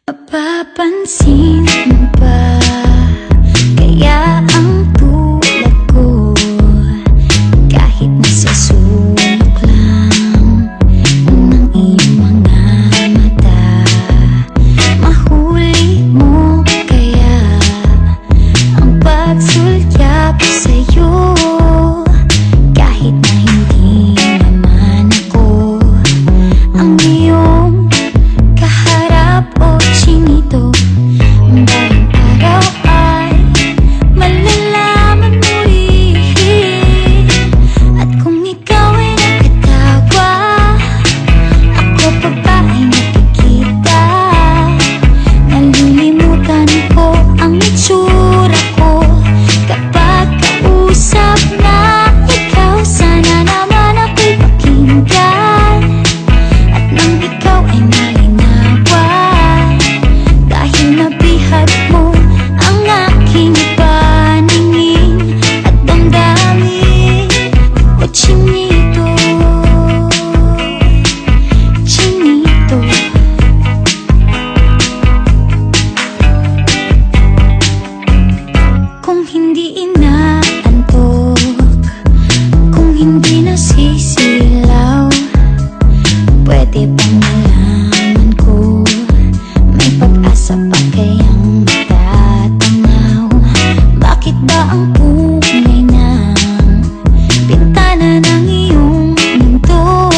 Mapapansin mo ba kaya ang tulad ko, kahit nasa sulok lang ng iyong mga mata, mahuli mo kaya ang pagsulyap sa'yo, kahit na hindi naman ako ang iyong kaharap o chinito. Balang araw ay malalaman mo rin, at kung ikaw ay nakatawa, ako pa ba ay nakikita? Nalilimutan ko ang itsura ko kapag kausap na ikaw. Sana naman ako'y pakinggan, at nang ikaw ay malinawan, dahil nabihag mo ang aking paningin at damdamin. O chinito, chinito, kung hindi inaantok, kung hindi nasisilaw, pwede bang malaman ko may pag-asa pa kayang matatanaw? Bakit ba ang kulay ng bintana ng iyong mundo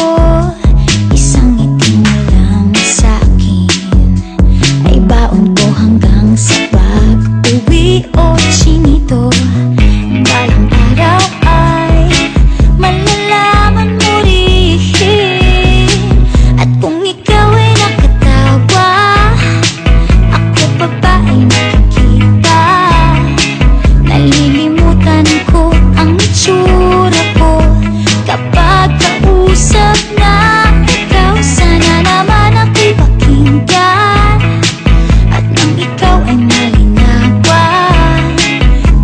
isang itim na lang sa'kin? Ay baon ko hanggang sa pag-uwi o chinito. Balang araw ay malalaman mo rin, at kung ikaw ay nakatawa, ako pa ba ay nakikita? Nalilimutan ko ang itsura ko kapag kausap na ikaw. Sana naman ako'y pakinggan, at nang ikaw ay malinawan,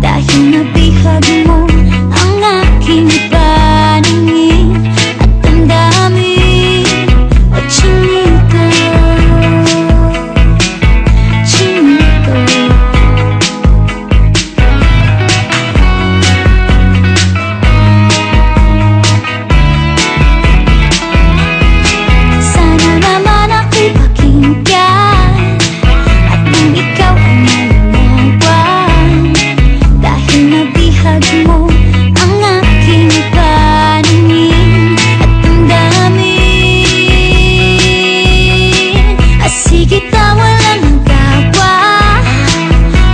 dahil nabihag mo ang aking paningin at damdamin. O chinito, chinito, sana naman ako'y pakinggan, at nang ikaw ay malinawan, dahil nabihag mo ang aking paningin at damdamin. Sige, tawa lang ang tawa,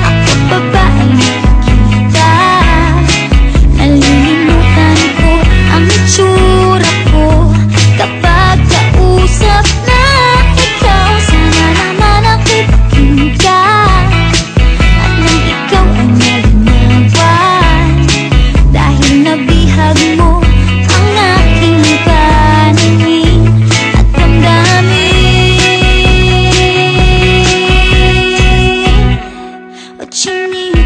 ako pa ba ay nakikita? Nalilimutan ko ang itsura ko kapag kausap na ikaw. Sana naman ako'y pakinggan, at nang ikaw ay malinawan, dahil nabihag mo ang aking paningin at damdamin. O chinito,